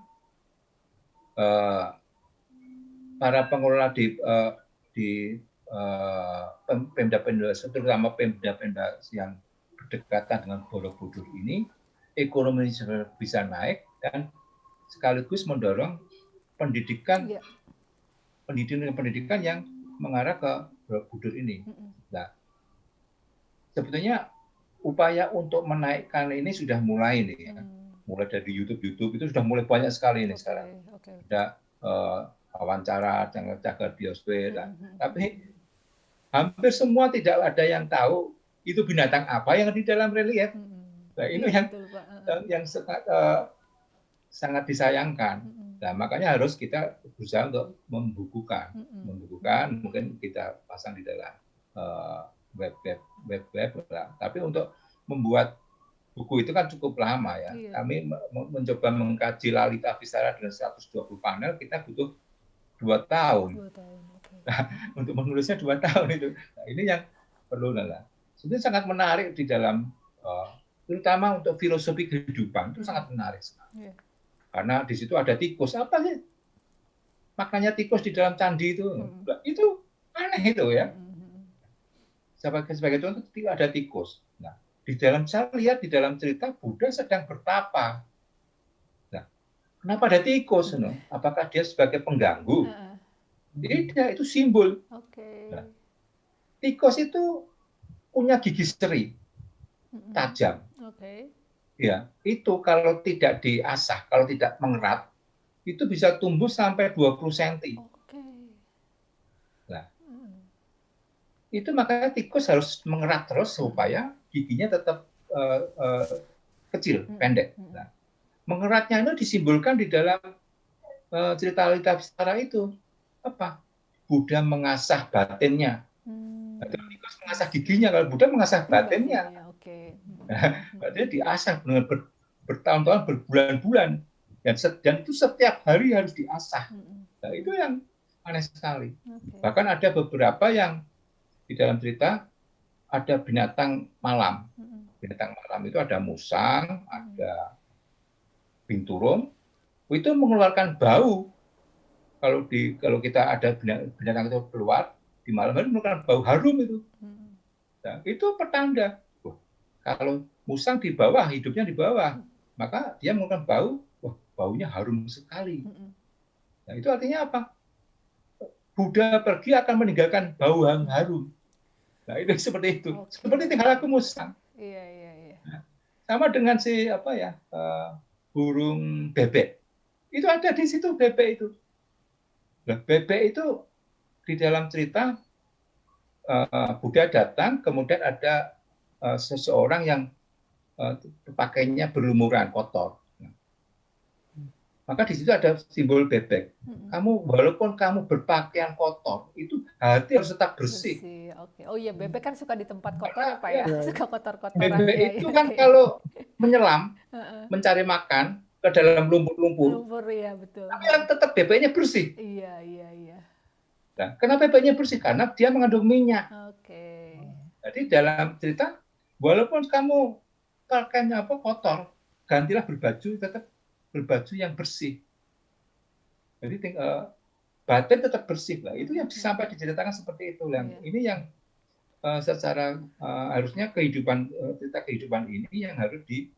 para pengelola di Pemda-Pemda, terutama Pemda-Pemda yang berdekatan dengan Borobudur ini, ekonomi bisa naik dan sekaligus mendorong pendidikan yang mengarah ke Borobudur ini. Nah, sebetulnya upaya untuk menaikkan ini sudah mulai nih ya. Mulai dari YouTube itu sudah mulai banyak sekali ini sekarang. Ada wawancara dengan cagar biosfer, tapi hampir semua tidak ada yang tahu itu binatang apa yang di dalam relief. Nah, ini yang sangat disayangkan. Nah, makanya harus kita berusaha untuk membukukan, mungkin kita pasang di dalam web. Tapi untuk membuat buku itu kan cukup lama ya. Kami mencoba mengkaji Lalita Visara dengan 120 panel, kita butuh 2 tahun. Nah, untuk menulisnya 2 tahun itu. Nah, ini yang perlu lah. Sebenarnya sangat menarik di dalam, terutama untuk filosofi kehidupan itu sangat menarik sekali. Karena di situ ada tikus. Apa sih maknanya tikus di dalam candi itu? Itu aneh itu ya. Sebagai contoh ada tikus. Nah, saya lihat di dalam cerita Buddha sedang bertapa. Nah, kenapa ada tikus? Apakah dia sebagai pengganggu? Tidak, itu simbol. Nah, tikus itu punya gigi seri, tajam. Ya, itu kalau tidak diasah, kalau tidak mengerat, itu bisa tumbuh sampai 20 cm. Nah, itu makanya tikus harus mengerat terus supaya giginya tetap kecil, pendek. Nah, mengeratnya itu disimbolkan di dalam cerita Lalita Visara itu. Apa? Buddha mengasah batinnya. Tikus harus mengasah giginya, kalau Buddha mengasah batinnya. Oke. Dia diasah dengan bertahun-tahun, berbulan-bulan, dan itu setiap hari harus diasah. Nah, itu yang aneh sekali. Bahkan ada beberapa yang di dalam cerita ada binatang malam. Binatang malam itu ada musang, ada binturong, itu mengeluarkan bau. Kalau kita ada binatang itu keluar di malam hari mengeluarkan bau harum itu. Nah, itu pertanda. Kalau musang di bawah, hidupnya di bawah, maka dia mengeluarkan bau, wah, baunya harum sekali. Nah, itu artinya apa? Buddha pergi akan meninggalkan bau yang harum. Nah, itu seperti itu. Seperti tingkah laku musang. Iya. Nah, sama dengan burung bebek. Itu ada di situ bebek itu. Nah, bebek itu di dalam cerita Buddha datang, kemudian ada seseorang yang pakaiannya berlumuran, kotor. Maka di situ ada simbol bebek. Walaupun kamu berpakaian kotor, itu hati harus tetap bersih. Oke. Oh iya, bebek kan suka di tempat kotor ya Pak ya, suka kotor-kotoran. Bebek itu kan kalau menyelam, mencari makan ke dalam lumpur-lumpur. Lumpur ya, betul. Tapi yang tetap bebeknya bersih. Iya. Nah, kenapa bebeknya bersih? Karena dia mengandung minyak. Oke. Jadi dalam cerita, walaupun kamu pakainya kotor, gantilah berbaju, tetap berbaju yang bersih. Jadi batin tetap bersih lah. Itu yang sampai diceritakan seperti itu. Ini yang secara harusnya cerita kehidupan ini yang harus di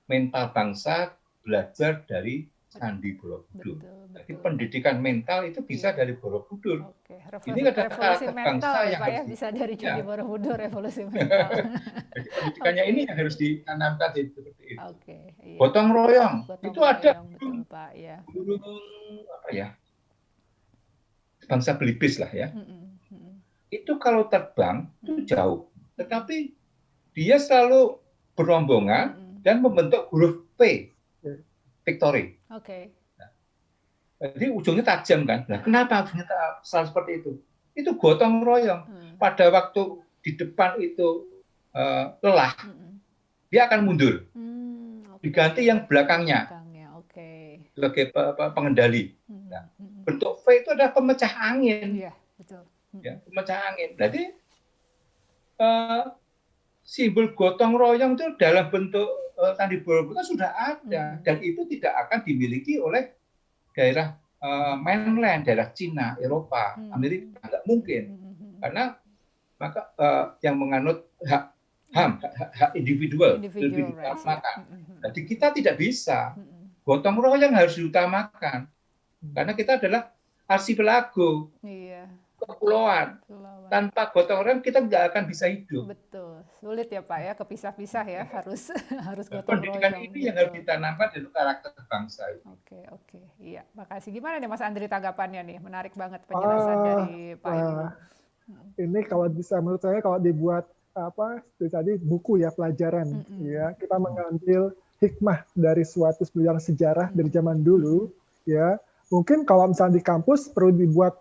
mental bangsa belajar dari Candi Borobudur. Jadi pendidikan mental itu bisa dari Borobudur. Ini ada revolusi mental ya Pak ya, bisa dari Candi Borobudur, revolusi mental. Jadi pendidikannya ini yang harus ditanamkan seperti itu. Iya. Gotong royong itu ada betul, Pak, ya. Bangsa Belibis lah ya. Itu kalau terbang itu jauh, tetapi dia selalu berombongan dan membentuk huruf P, Victory. Oke. Jadi ujungnya tajam kan. Nah, kenapa ujungnya selalu seperti itu? Itu gotong royong. Pada waktu di depan itu lelah, dia akan mundur. Diganti yang belakangnya. Sebagai pengendali. Nah, bentuk V itu adalah pemecah angin. Iya, betul. Ya, pemecah angin. Jadi simbol gotong royong itu dalam bentuk Candi Borobudur sudah ada, dan itu tidak akan dimiliki oleh daerah mainland, daerah Cina, Eropa, Amerika, nggak mungkin, karena maka yang menganut hak individual lebih diutamakan. Jadi kita tidak bisa, gotong royong harus diutamakan, karena kita adalah arsipelago, kepulauan. Tanpa gotong royong kita nggak akan bisa hidup. Betul, sulit ya Pak ya, kepisah-pisah ya, harus gotong royong. Pendidikan ini yang harus ditanamkan dari karakter bangsa. Oke, iya, makasih. Gimana nih Mas Andri tanggapannya nih? Menarik banget penjelasan dari Pak Ibnu. Ini kalau bisa menurut saya kalau dibuat tadi buku ya, pelajaran ya, kita mengambil hikmah dari suatu sejarah dari zaman dulu ya. Mungkin kalau misalnya di kampus perlu dibuat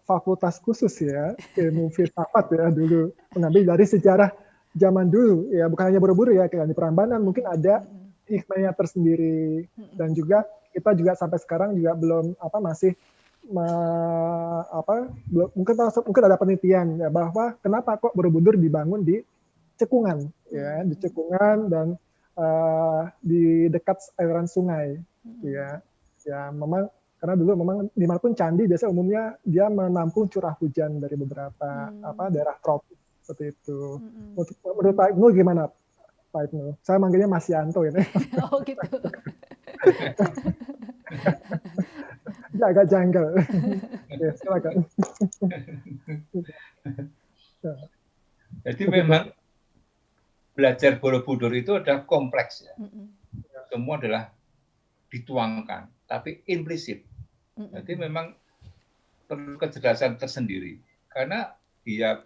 fakultas khusus ya, ilmu filsafat ya dulu, mengambil dari sejarah zaman dulu ya, bukan hanya Borobudur ya, kayak di Prambanan mungkin ada hikmahnya tersendiri, dan juga kita juga sampai sekarang juga belum masih belum, mungkin ada penelitian ya, bahwa kenapa kok Borobudur dibangun di cekungan ya, di cekungan dan di dekat aliran sungai ya memang. Karena dulu memang dimanapun candi biasanya umumnya dia menampung curah hujan dari beberapa daerah tropis seperti itu. Menurut Pak Ibnu gimana, Pak Ibnu? Saya manggilnya Mas Yanto ini. Oh gitu. Agak janggal. Ya, silakan. Jadi memang belajar Borobudur itu adalah kompleks ya. Semua adalah dituangkan, tapi implisit. Jadi memang perlu kecerdasan tersendiri, karena dia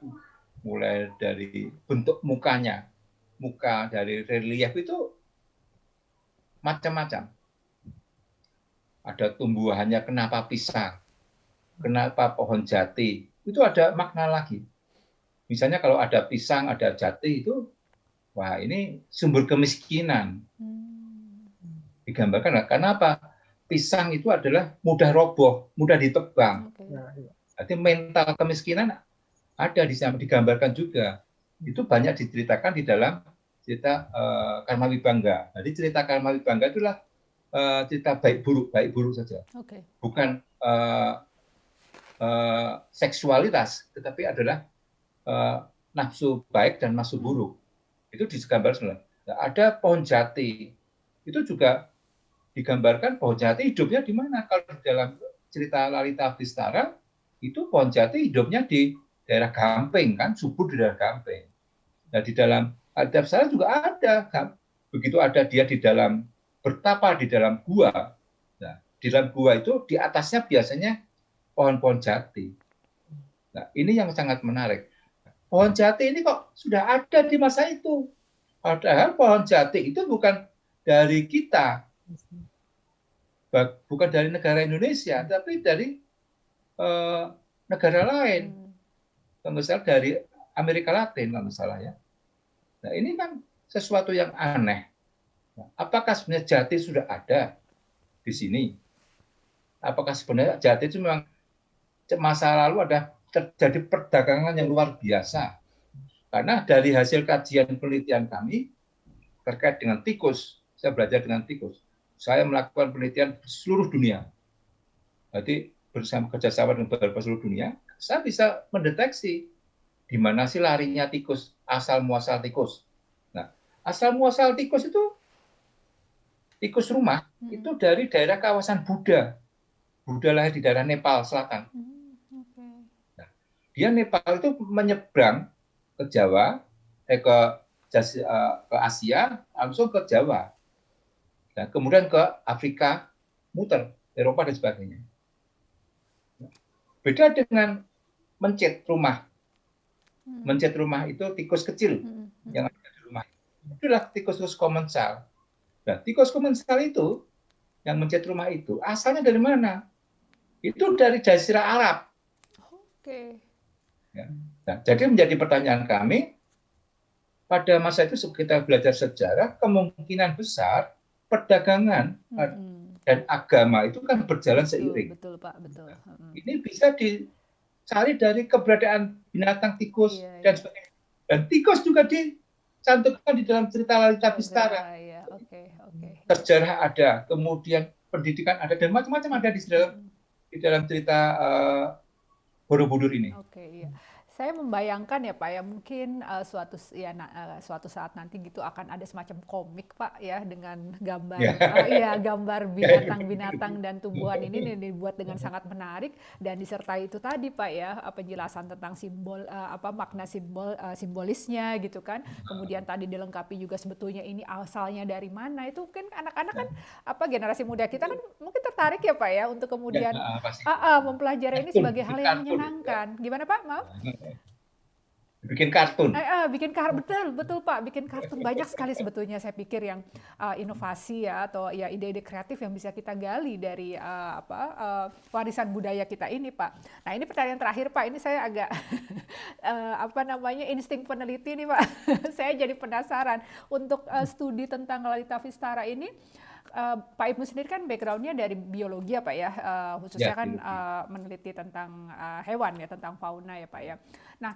mulai dari bentuk mukanya, muka dari relief itu macam-macam. Ada tumbuhannya, kenapa pisang, kenapa pohon jati, itu ada makna lagi. Misalnya kalau ada pisang, ada jati itu, wah ini sumber kemiskinan. Digambarkan, karena apa? Pisang itu adalah mudah roboh, mudah ditebang. Jadi mental kemiskinan ada di sana, digambarkan juga. Itu banyak diceritakan di dalam cerita Karma Wibangga. Jadi cerita Karma Wibangga itulah cerita baik buruk saja. Bukan seksualitas, tetapi adalah nafsu baik dan nafsu buruk. Itu digambarkan. Nah, ada pohon jati. Itu juga digambarkan pohon jati hidupnya di mana? Kalau di dalam cerita Lalita Vistara, itu pohon jati hidupnya di daerah Gamping, kan, subur di daerah Gamping. Nah, di dalam Lalita Vistara juga ada. Begitu ada dia di dalam bertapa di dalam gua. Nah, di dalam gua itu di atasnya biasanya pohon-pohon jati. Nah, ini yang sangat menarik. Pohon jati ini kok sudah ada di masa itu. Padahal pohon jati itu bukan dari kita, bukan dari negara Indonesia, tapi dari negara lain. Misalnya dari Amerika Latin, kalau salah ya. Nah, ini kan sesuatu yang aneh. Nah, apakah sebenarnya jati sudah ada di sini? Apakah sebenarnya jati itu memang masa lalu ada terjadi perdagangan yang luar biasa? Karena dari hasil kajian penelitian kami terkait dengan tikus, saya belajar dengan tikus. Saya melakukan penelitian di seluruh dunia. Jadi bersama kerjasama dengan beberapa seluruh dunia, saya bisa mendeteksi di mana sih larinya tikus, asal muasal tikus. Nah, asal muasal tikus itu tikus rumah itu dari daerah kawasan Buddha. Buddha lahir di daerah Nepal Selatan. Nah, dia Nepal itu menyeberang ke Jawa, ke Asia, langsung ke Jawa. Dan kemudian ke Afrika, muter, Eropa dan sebagainya. Beda dengan mencit rumah. Mencit rumah itu tikus kecil yang ada di rumah. Itulah tikus komensal. Nah, tikus komensal itu, yang mencit rumah itu, asalnya dari mana? Itu dari Jazirah Arab. Ya. Nah, jadi menjadi pertanyaan kami, pada masa itu kita belajar sejarah, kemungkinan besar perdagangan dan agama itu kan berjalan seiring. Betul, Pak, betul. Ini bisa dicari dari keberadaan binatang tikus dan sebagainya. Dan tikus juga dicantumkan di dalam cerita Lalita Vistara. Sejarah ada, kemudian pendidikan ada, dan macam-macam ada di dalam cerita Borobudur ini. Saya membayangkan ya Pak ya, mungkin suatu saat nanti gitu akan ada semacam komik Pak ya, dengan gambar gambar binatang-binatang dan tumbuhan ini dibuat dengan sangat menarik, dan disertai itu tadi Pak ya, penjelasan tentang simbol makna simbolisnya gitu kan. Kemudian tadi dilengkapi juga sebetulnya ini asalnya dari mana. Itu kan anak-anak kan generasi muda kita kan mungkin tertarik ya Pak ya untuk kemudian mempelajari ini sebagai hal yang menyenangkan. Gimana Pak? Maaf? Bikin kartun. Betul Pak, bikin kartun. Banyak sekali sebetulnya saya pikir yang inovasi ya, atau ya ide-ide kreatif yang bisa kita gali dari warisan budaya kita ini Pak. Nah, ini pertanyaan terakhir Pak, ini saya agak insting peneliti nih Pak. Saya jadi penasaran untuk studi tentang Lalita Vistara ini. Pak Ibnu sendiri kan background-nya dari biologi ya Pak ya, khususnya kan meneliti tentang hewan ya, tentang fauna ya Pak ya. Nah,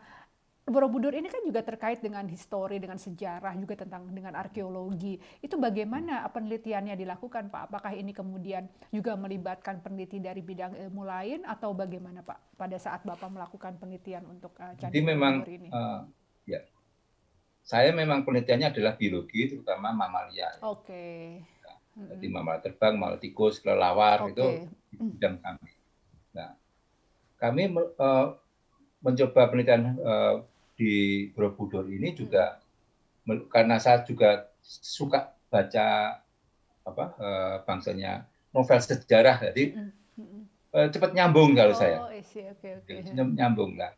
Borobudur ini kan juga terkait dengan histori, dengan sejarah, juga dengan arkeologi. Itu bagaimana penelitiannya dilakukan Pak? Apakah ini kemudian juga melibatkan peneliti dari bidang ilmu lain, atau bagaimana Pak pada saat Bapak melakukan penelitian untuk Candi Borobudur ini? Saya memang penelitiannya adalah biologi, terutama mamalia. Jadi mamalia terbang, mamalia tikus, kelelawar, itu bidang kami. Nah, kami mencoba penelitian di Borobudur ini juga karena saya juga suka baca bangsanya novel sejarah, jadi cepat nyambung kalau saya. Nyambung lah.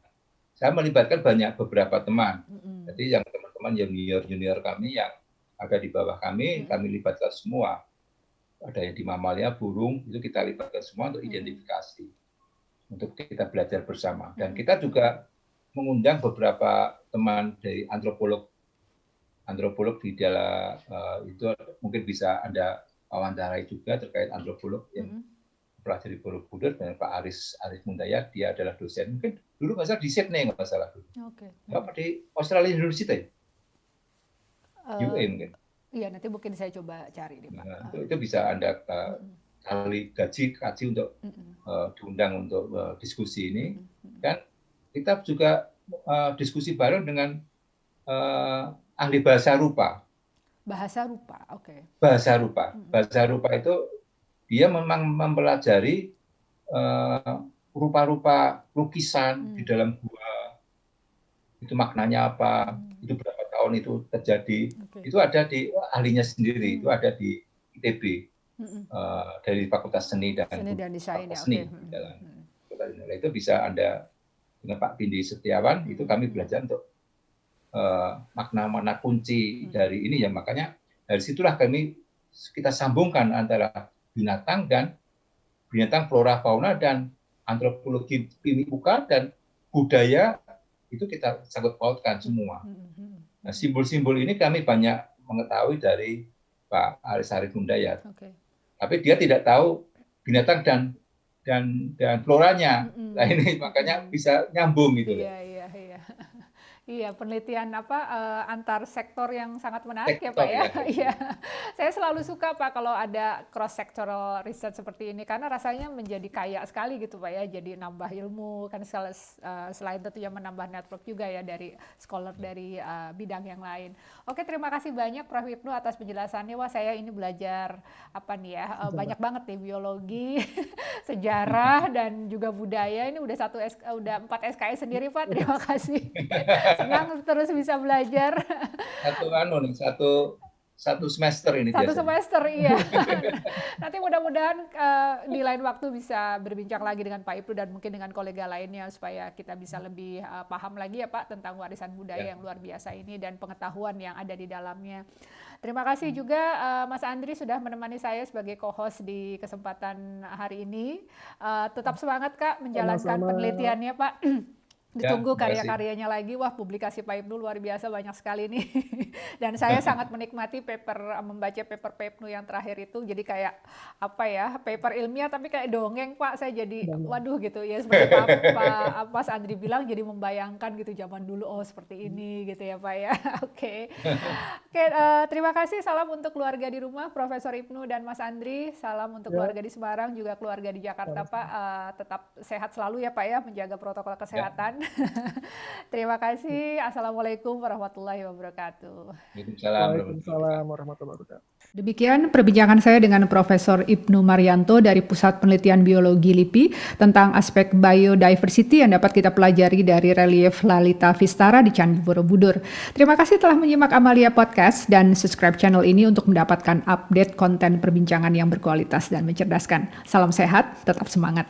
Saya melibatkan beberapa teman. Jadi yang teman-teman junior kami yang ada di bawah kami libatkan semua. Ada yang di mamalia, burung, itu kita libatkan semua untuk identifikasi, untuk kita belajar bersama. Dan kita juga mengundang beberapa teman dari antropolog di dalam itu mungkin bisa Anda wawancarai juga terkait antropolog yang pelajari Borobudur, dan Pak Aris Mundayat, dia adalah dosen. Mungkin dulu nggak salah di Sydney, nggak salah dulu. Apa di Australia University? UA mungkin. Iya, nanti mungkin saya coba cari deh, Pak. Nah, itu bisa Anda kaji untuk diundang untuk diskusi ini. Dan kita juga diskusi bareng dengan ahli bahasa rupa. Bahasa rupa, oke. Bahasa rupa itu dia memang mempelajari rupa-rupa lukisan di dalam gua, itu maknanya apa, itu berapa tahun itu terjadi, itu ada di ahlinya sendiri, itu ada di ITB, dari Fakultas Seni dan Desain, Seni di dalam itu bisa Anda dengan Pak Bindi Setiawan, itu kami belajar untuk makna kunci dari ini ya, makanya dari situlah kita sambungkan antara binatang flora fauna dan antropologi Pimiuka dan budaya, itu kita sangkut pautkan semua. Nah, simbol-simbol ini kami banyak mengetahui dari Pak Aris Mundayat. Tapi dia tidak tahu binatang dan floranya. Nah, ini makanya bisa nyambung gitu. Iya, penelitian antar sektor yang sangat menarik ya Pak ya. Iya. Saya selalu suka Pak kalau ada cross sectoral research seperti ini, karena rasanya menjadi kaya sekali gitu Pak ya. Jadi nambah ilmu kan, selain tentunya menambah network juga ya dari scholar dari bidang yang lain. Oke, terima kasih banyak Prof. Ibnu atas penjelasannya. Wah, saya ini belajar banyak banget nih, biologi, sejarah dan juga budaya. Ini udah 4 SKS sendiri Pak. Terima kasih. Senang terus bisa belajar. Satu semester ini. Satu semester, iya. Nanti mudah-mudahan di lain waktu bisa berbincang lagi dengan Pak Ibnu dan mungkin dengan kolega lainnya supaya kita bisa lebih paham lagi ya Pak tentang warisan budaya yang luar biasa ini dan pengetahuan yang ada di dalamnya. Terima kasih juga Mas Andri sudah menemani saya sebagai co-host di kesempatan hari ini. Tetap semangat Kak menjalankan penelitiannya Pak. Ditunggu karya-karyanya lagi. Wah, publikasi Pak Ibnu luar biasa, banyak sekali nih. Dan saya sangat menikmati membaca paper Pak Ibnu yang terakhir itu. Jadi kayak paper ilmiah tapi kayak dongeng Pak. Saya jadi waduh gitu ya, seperti Pak Mas Andri bilang, jadi membayangkan gitu zaman dulu, oh seperti ini gitu ya Pak ya. Oke, terima kasih. Salam untuk keluarga di rumah, Profesor Ibnu dan Mas Andri. Salam untuk keluarga di Semarang, juga keluarga di Jakarta Pak. Tetap sehat selalu ya Pak ya, menjaga protokol kesehatan. Terima kasih. Assalamualaikum warahmatullahi wabarakatuh. Waalaikumsalam warahmatullahi wabarakatuh. Demikian perbincangan saya dengan Profesor Ibnu Marianto dari Pusat Penelitian Biologi LIPI tentang aspek biodiversity yang dapat kita pelajari dari relief Lalita Vistara di Candi Borobudur. Terima kasih telah menyimak Amalia Podcast dan subscribe channel ini untuk mendapatkan update konten perbincangan yang berkualitas dan mencerdaskan. Salam sehat, tetap semangat.